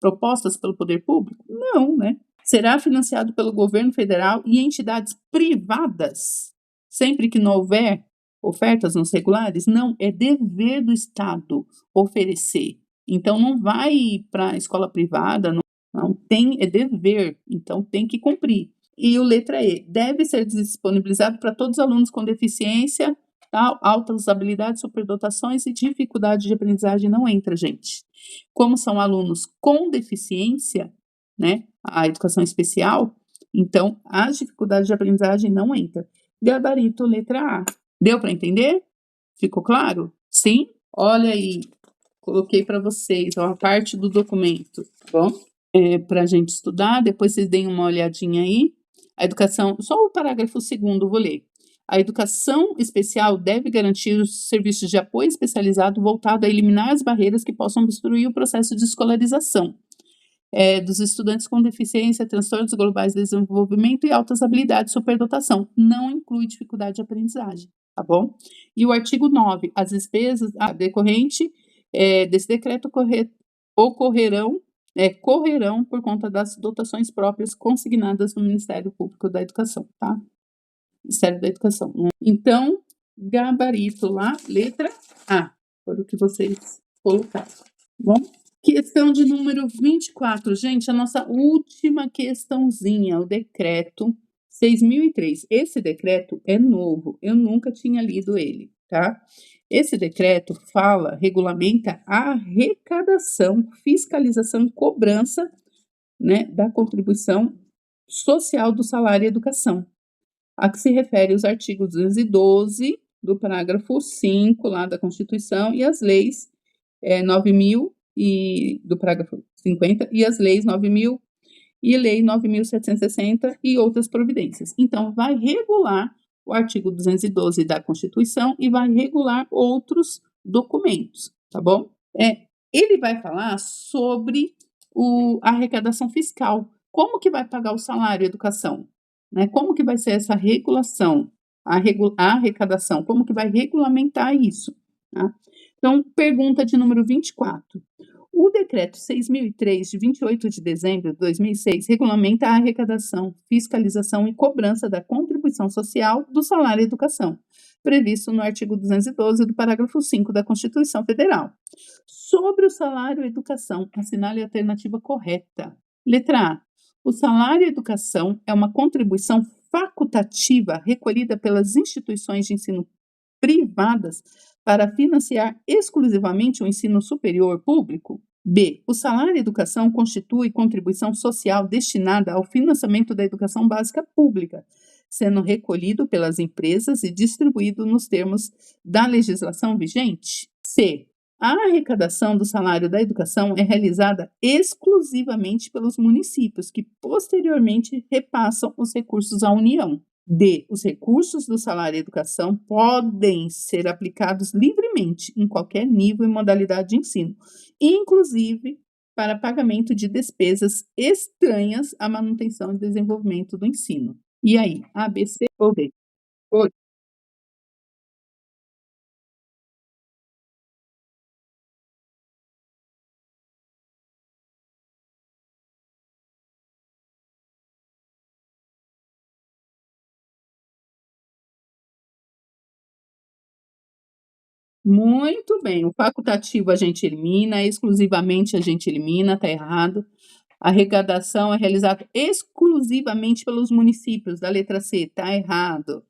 propostas pelo poder público? Não, né? Será financiado pelo governo federal e entidades privadas, sempre que não houver ofertas nos regulares? Não, é dever do Estado oferecer. Então, não vai para a escola privada, não tem, é dever, então tem que cumprir. E o letra E, deve ser disponibilizado para todos os alunos com deficiência, altas habilidades, superdotações e dificuldade de aprendizagem não entra, gente. Como são alunos com deficiência, né, a educação especial, então as dificuldades de aprendizagem não entra. Gabarito, letra A. Deu para entender? Ficou claro? Sim? Olha aí, coloquei para vocês, ó, a parte do documento, tá bom? Para a gente estudar, depois vocês deem uma olhadinha aí. A educação, só o parágrafo 2º, vou ler. A educação especial deve garantir os serviços de apoio especializado voltado a eliminar as barreiras que possam obstruir o processo de escolarização dos estudantes com deficiência, transtornos globais de desenvolvimento e altas habilidades, superdotação. Não inclui dificuldade de aprendizagem, tá bom? E o artigo 9, as despesas decorrente desse decreto correrão por conta das dotações próprias consignadas no Ministério Público da Educação, tá? Ministério da Educação. Então, gabarito lá, letra A, foi o que vocês colocaram, tá bom? Questão de número 24, gente, a nossa última questãozinha, o decreto 6.003. Esse decreto é novo, eu nunca tinha lido ele, tá? Esse decreto regulamenta a arrecadação, fiscalização e cobrança, né, da contribuição social do salário e educação, a que se refere os artigos 212 do parágrafo 5 lá da Constituição e as leis 9.000 e do parágrafo 50 e as leis 9.000 e lei 9.760 e outras providências. Então, vai regular o artigo 212 da Constituição e vai regular outros documentos, tá bom? Ele vai falar sobre a arrecadação fiscal. Como que vai pagar o salário e educação? Né? Como que vai ser essa regulação, a arrecadação? Como que vai regulamentar isso? Tá? Então, pergunta de número 24. O decreto 6.003, de 28 de dezembro de 2006, regulamenta a arrecadação, fiscalização e cobrança da contribuição social do salário educação, previsto no artigo 212 do parágrafo 5 da Constituição Federal. Sobre o salário educação, assinale a alternativa correta. Letra A. O salário educação é uma contribuição facultativa recolhida pelas instituições de ensino privadas para financiar exclusivamente o ensino superior público? B. O salário educação constitui contribuição social destinada ao financiamento da educação básica pública, sendo recolhido pelas empresas e distribuído nos termos da legislação vigente? C. A arrecadação do salário da educação é realizada exclusivamente pelos municípios, que posteriormente repassam os recursos à União. D. Os recursos do salário educação podem ser aplicados livremente em qualquer nível e modalidade de ensino, inclusive para pagamento de despesas estranhas à manutenção e desenvolvimento do ensino. E aí, A, B, C ou D? Oi. Muito bem, o facultativo a gente elimina, exclusivamente a gente elimina, está errado. A arrecadação é realizada exclusivamente pelos municípios, da letra C, está errado.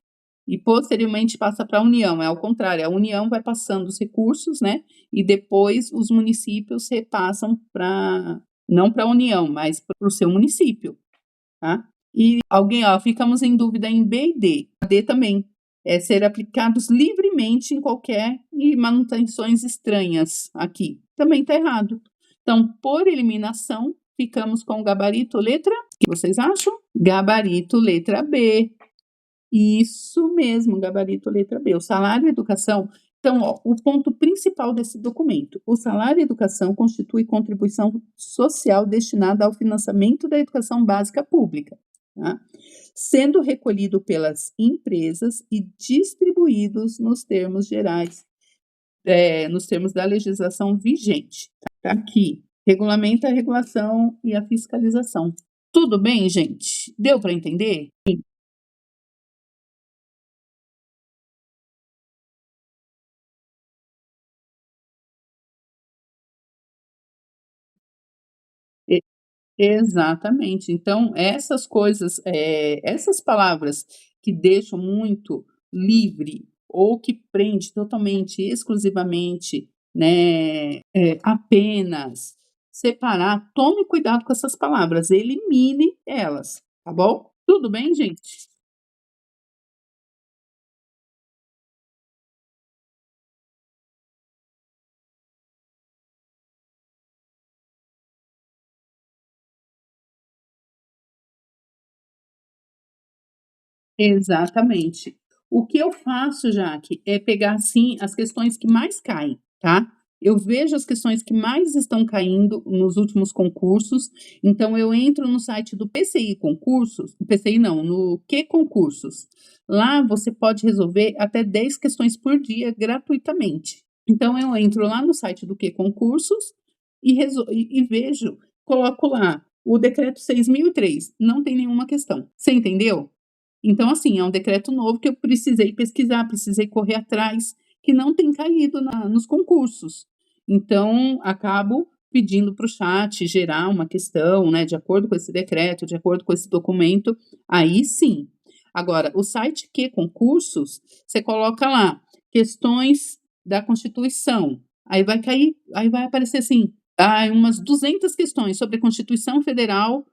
E posteriormente passa para a União, é ao contrário, a União vai passando os recursos, né? E depois os municípios repassam para, não para a União, mas para o seu município, tá? E alguém, ó, ficamos em dúvida em B e D. A D também, é ser aplicados livremente em qualquer e manutenções estranhas aqui. Também está errado. Então, por eliminação, ficamos com o gabarito letra, o que vocês acham? Gabarito letra B. Isso mesmo, gabarito letra B. O salário educação. Então, ó, o ponto principal desse documento: o salário educação constitui contribuição social destinada ao financiamento da educação básica pública, tá? Sendo recolhido pelas empresas e distribuídos nos termos gerais, nos termos da legislação vigente. Tá aqui. Regulamenta a regulação e a fiscalização. Tudo bem, gente? Deu para entender? Exatamente. Então, essas coisas, essas palavras que deixam muito livre ou que prende totalmente, exclusivamente, né, apenas, separar, tome cuidado com essas palavras, elimine elas, tá bom? Tudo bem, gente? Exatamente. O que eu faço, Jaque, é pegar, assim, as questões que mais caem, tá? Eu vejo as questões que mais estão caindo nos últimos concursos, então eu entro no site do PCI Concursos, PCI não, no Q Concursos. Lá você pode resolver até 10 questões por dia gratuitamente. Então eu entro lá no site do Q Concursos e vejo, coloco lá o decreto 6.003, não tem nenhuma questão. Você entendeu? Então, assim, é um decreto novo que eu precisei pesquisar, precisei correr atrás, que não tem caído nos concursos. Então, acabo pedindo para o chat gerar uma questão, né, de acordo com esse decreto, de acordo com esse documento, aí sim. Agora, o site Q Concursos, você coloca lá, questões da Constituição, aí vai cair, aí vai aparecer assim, umas 200 questões sobre a Constituição Federal,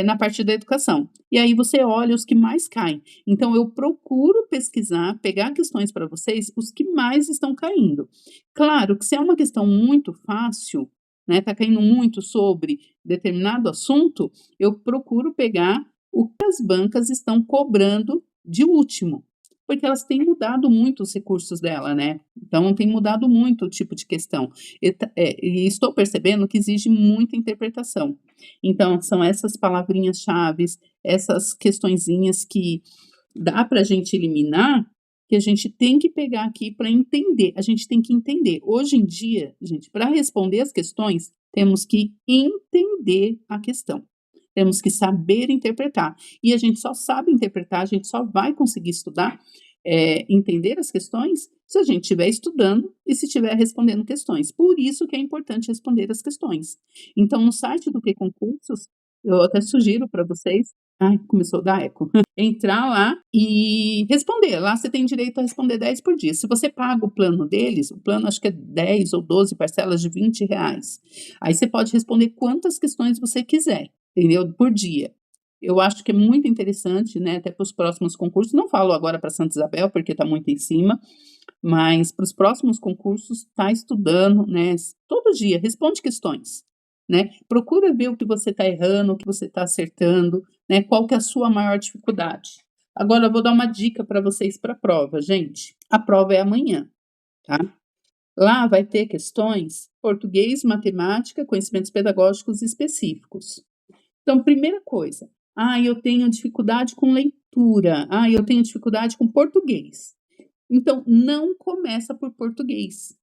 na parte da educação. E aí você olha os que mais caem. Então, eu procuro pesquisar, pegar questões para vocês, os que mais estão caindo. Claro que se é uma questão muito fácil, né, está caindo muito sobre determinado assunto, eu procuro pegar o que as bancas estão cobrando de último, porque elas têm mudado muito os recursos dela, né? Então, tem mudado muito o tipo de questão. E estou percebendo que exige muita interpretação. Então, são essas palavrinhas-chaves, essas questõezinhas que dá para a gente eliminar, que a gente tem que pegar aqui para entender. A gente tem que entender. Hoje em dia, gente, para responder as questões, temos que entender a questão. Temos que saber interpretar. E a gente só sabe interpretar, a gente só vai conseguir estudar, entender as questões, se a gente estiver estudando e se estiver respondendo questões. Por isso que é importante responder as questões. Então, no site do Que Concursos, eu até sugiro para vocês. Ai, começou a dar eco. Entrar lá e responder. Lá você tem direito a responder 10 por dia. Se você paga o plano deles, o plano acho que é 10 ou 12 parcelas de R$ 20. Aí você pode responder quantas questões você quiser, entendeu? Por dia. Eu acho que é muito interessante, né? Até para os próximos concursos. Não falo agora para Santa Isabel, porque está muito em cima, mas para os próximos concursos, está estudando, né? Todo dia, responde questões, né? Procura ver o que você está errando, o que você está acertando, né? Qual que é a sua maior dificuldade. Agora eu vou dar uma dica para vocês para a prova, gente. A prova é amanhã, tá? Lá vai ter questões português, matemática, conhecimentos pedagógicos específicos. Então, primeira coisa, eu tenho dificuldade com leitura, eu tenho dificuldade com português. Então, não começa por português.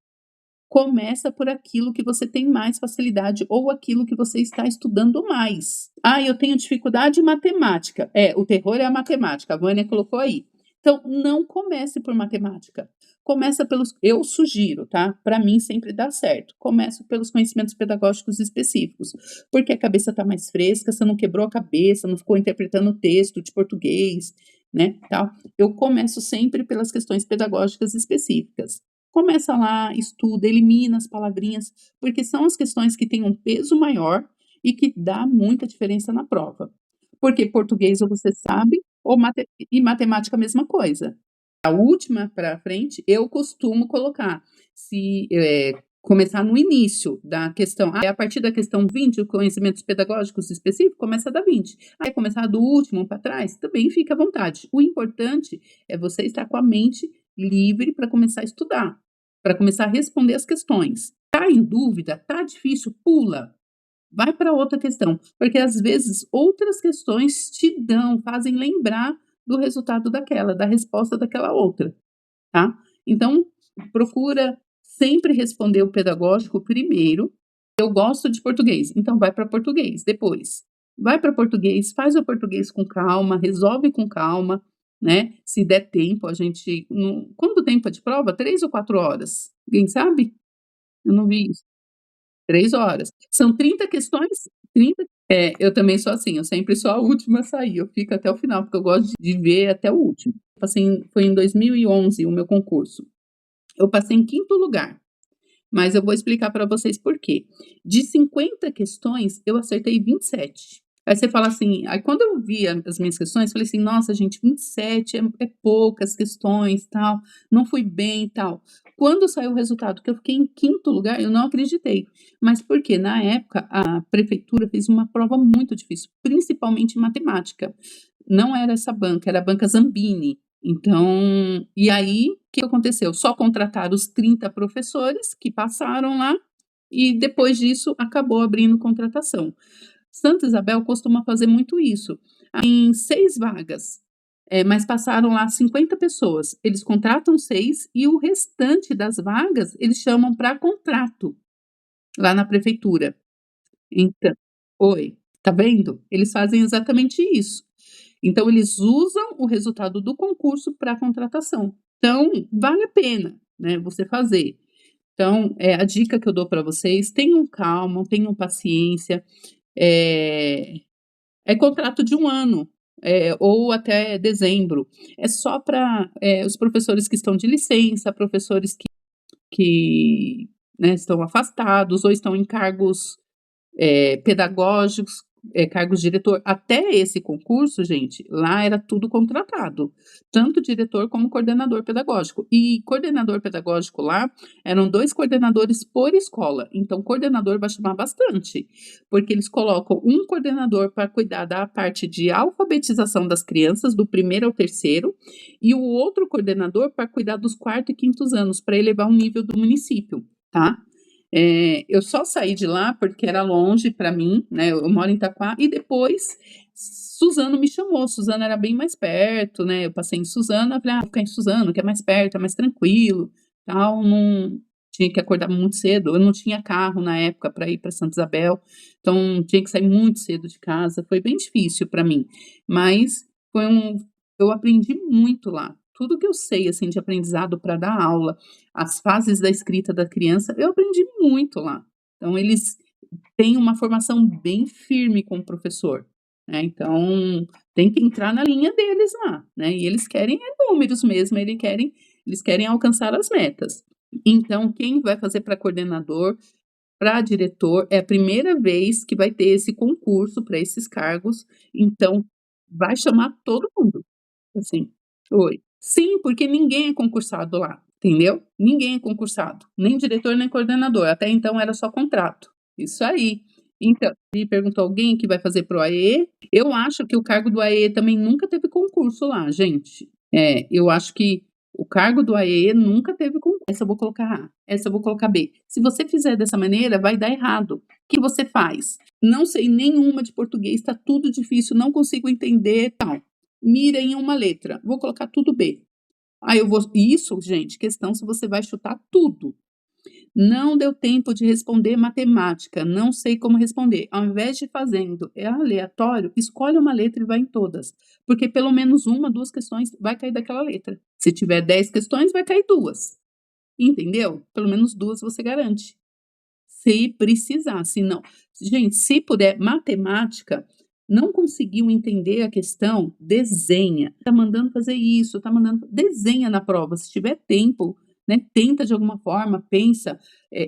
Começa por aquilo que você tem mais facilidade ou aquilo que você está estudando mais. Eu tenho dificuldade em matemática. O terror é a matemática, a Vânia colocou aí. Então, não comece por matemática. Começa pelos. Eu sugiro, tá? Para mim sempre dá certo. Começa pelos conhecimentos pedagógicos específicos, porque a cabeça está mais fresca, você não quebrou a cabeça, não ficou interpretando o texto de português, né? Tal. Eu começo sempre pelas questões pedagógicas específicas. Começa lá, estuda, elimina as palavrinhas, porque são as questões que têm um peso maior e que dá muita diferença na prova. Porque português ou você sabe, e matemática a mesma coisa. A última para frente, eu costumo colocar, se começar no início da questão, a partir da questão 20, conhecimentos pedagógicos específicos, começa da 20. Aí começar do último para trás, também fica à vontade. O importante é você estar com a mente livre para começar a estudar, para começar a responder as questões. Tá em dúvida, tá difícil, pula. Vai para outra questão, porque às vezes outras questões te fazem lembrar do resultado daquela, da resposta daquela outra, tá? Então, procura sempre responder o pedagógico primeiro. Eu gosto de português, então vai para português depois. Vai para português, faz o português com calma, resolve com calma, né? Se der tempo, a gente. Quanto tempo é de prova? 3 ou 4 horas? Alguém sabe? Eu não vi isso. 3 horas. São 30 questões, 30. Eu também sou assim, eu sempre sou a última a sair, eu fico até o final, porque eu gosto de ver até o último. Passei, foi em 2011 o meu concurso. Eu passei em 5º lugar, mas eu vou explicar para vocês por quê. De 50 questões, eu acertei 27. Aí você fala assim, aí quando eu vi as minhas questões, falei assim, nossa gente, 27 é poucas questões, tal, não fui bem, tal. Quando saiu o resultado, que eu fiquei em 5º lugar, eu não acreditei. Mas por quê? Na época, a prefeitura fez uma prova muito difícil, principalmente em matemática. Não era essa banca, era a banca Zambini. Então, e aí, o que aconteceu? Só contrataram os 30 professores que passaram lá e depois disso acabou abrindo contratação. Santa Isabel costuma fazer muito isso. Em 6 vagas, mas passaram lá 50 pessoas. Eles contratam 6 e o restante das vagas eles chamam para contrato lá na prefeitura. Então, oi, tá vendo? Eles fazem exatamente isso. Então, eles usam o resultado do concurso para contratação. Então, vale a pena, né, você fazer. Então, a dica que eu dou para vocês, tenham calma, tenham paciência. É contrato de 1 ano, ou até dezembro. É só para os professores que estão de licença, professores que né, estão afastados ou estão em cargos pedagógicos, cargos de diretor. Até esse concurso, gente, lá era tudo contratado, tanto diretor como coordenador pedagógico. E coordenador pedagógico lá eram 2 coordenadores por escola. Então, coordenador vai chamar bastante, porque eles colocam um coordenador para cuidar da parte de alfabetização das crianças, do 1º ao 3º, e o outro coordenador para cuidar dos 4º e 5º anos, para elevar o nível do município, tá? Eu só saí de lá porque era longe para mim, né? Eu moro em Itaquá, e depois Suzano me chamou. Suzano era bem mais perto, né? Eu passei em Suzano, eu falei, vou ficar em Suzano, que é mais perto, é mais tranquilo, tal. Não tinha que acordar muito cedo, eu não tinha carro na época para ir para Santa Isabel, então tinha que sair muito cedo de casa, foi bem difícil para mim, mas foi um eu aprendi muito lá. Tudo que eu sei, assim, de aprendizado para dar aula, as fases da escrita da criança, eu aprendi muito lá. Então eles têm uma formação bem firme com o professor, né, então tem que entrar na linha deles lá, né, e eles querem números mesmo, eles querem alcançar as metas. Então quem vai fazer para coordenador, para diretor, é a primeira vez que vai ter esse concurso para esses cargos, então vai chamar todo mundo, assim. Oi. Sim, porque ninguém é concursado lá, entendeu? Ninguém é concursado, nem diretor, nem coordenador, até então era só contrato. Isso aí. Então, me perguntou alguém que vai fazer para o AEE, eu acho que o cargo do AEE também nunca teve concurso lá, gente. Eu acho que o cargo do AEE nunca teve concurso. Essa eu vou colocar A, essa eu vou colocar B. Se você fizer dessa maneira, vai dar errado. O que você faz? Não sei nenhuma de português, está tudo difícil, não consigo entender, tal. Mira em uma letra, vou colocar tudo B. Aí eu vou isso, gente, questão se você vai chutar tudo. Não deu tempo de responder matemática, não sei como responder. Ao invés de fazendo aleatório, escolhe uma letra e vai em todas, porque pelo menos 1, 2 questões vai cair daquela letra. Se tiver 10 questões, vai cair 2, entendeu? Pelo menos 2 você garante. Se precisar, se não gente, se puder matemática, não conseguiu entender a questão, desenha. Tá mandando fazer isso, tá mandando desenha na prova, se tiver tempo, né, tenta de alguma forma, pensa,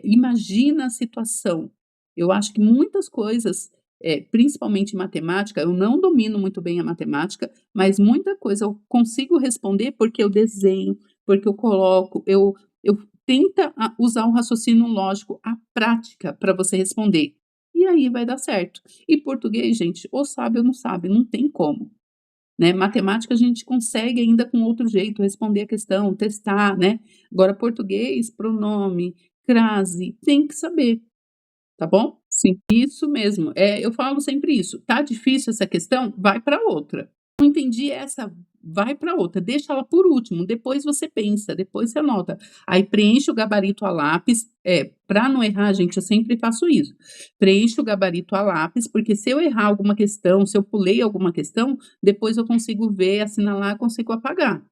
imagina a situação. Eu acho que muitas coisas, principalmente matemática, eu não domino muito bem a matemática, mas muita coisa eu consigo responder porque eu desenho, porque eu coloco, eu tenta usar o raciocínio lógico, a prática para você responder. E aí vai dar certo. E português, gente, ou sabe ou não sabe, não tem como. Né? Matemática a gente consegue ainda com outro jeito responder a questão, testar, né? Agora, português, pronome, crase, tem que saber, tá bom? Sim, isso mesmo. Eu falo sempre isso. Tá difícil essa questão? Vai para outra. Não entendi essa, vai para outra. Deixa ela por último. Depois você pensa, depois você anota. Aí preenche o gabarito a lápis. Para não errar, gente, eu sempre faço isso. Preenche o gabarito a lápis, porque se eu errar alguma questão, se eu pulei alguma questão, depois eu consigo ver, assinalar, consigo apagar,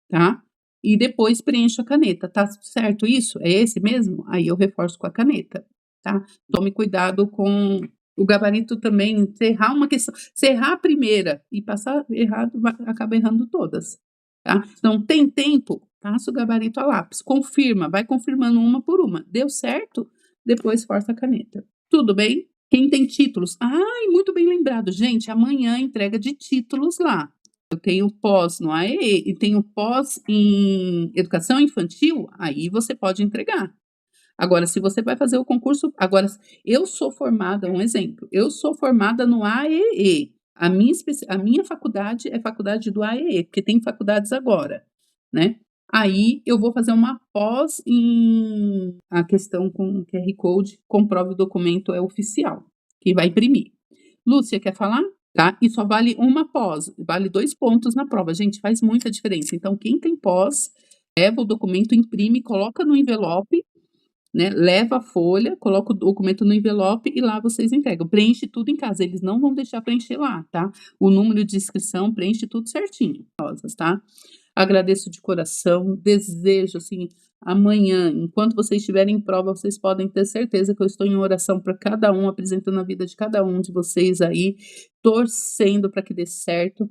tá? E depois preencho a caneta. Tá certo isso? É esse mesmo? Aí eu reforço com a caneta, tá? Tome cuidado com o gabarito também, se errar uma questão, se errar a primeira e passar errado, acaba errando todas, tá? Então, tem tempo, passa o gabarito a lápis, confirma, vai confirmando uma por uma. Deu certo? Depois força a caneta. Tudo bem? Quem tem títulos? Ai, muito bem lembrado. Gente, amanhã entrega de títulos lá. Eu tenho pós no AEE e tenho pós em educação infantil, aí você pode entregar. Agora, se você vai fazer o concurso, agora, eu sou formada, um exemplo, eu sou formada no AEE. A minha faculdade é faculdade do AEE, porque tem faculdades agora, né? Aí eu vou fazer uma pós em a questão com QR Code, comprove o documento é oficial, que vai imprimir. Lúcia, quer falar? Tá? E só vale uma pós, vale 2 pontos na prova. Gente, faz muita diferença. Então, quem tem pós, leva o documento, imprime, coloca no envelope, né? Leva a folha, coloca o documento no envelope e lá vocês entregam. Preenche tudo em casa, eles não vão deixar preencher lá, tá? O número de inscrição, preenche tudo certinho, tá? Agradeço de coração, desejo, assim, amanhã, enquanto vocês estiverem em prova, vocês podem ter certeza que eu estou em oração para cada um, apresentando a vida de cada um de vocês aí, torcendo para que dê certo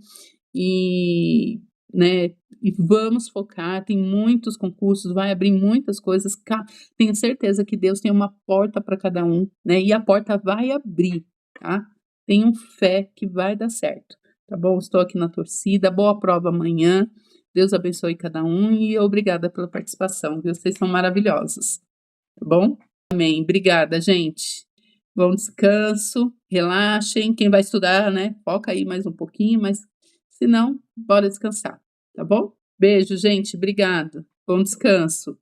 e, né, e vamos focar, tem muitos concursos, vai abrir muitas coisas, tenho certeza que Deus tem uma porta para cada um, né, e a porta vai abrir, tá? Tenham fé que vai dar certo, tá bom? Estou aqui na torcida, boa prova amanhã, Deus abençoe cada um e obrigada pela participação, viu? Vocês são maravilhosos, tá bom? Amém. Obrigada, gente. Bom descanso, relaxem. Quem vai estudar, né? Foca aí mais um pouquinho, mas se não, bora descansar, tá bom? Beijo, gente. Obrigado. Bom descanso.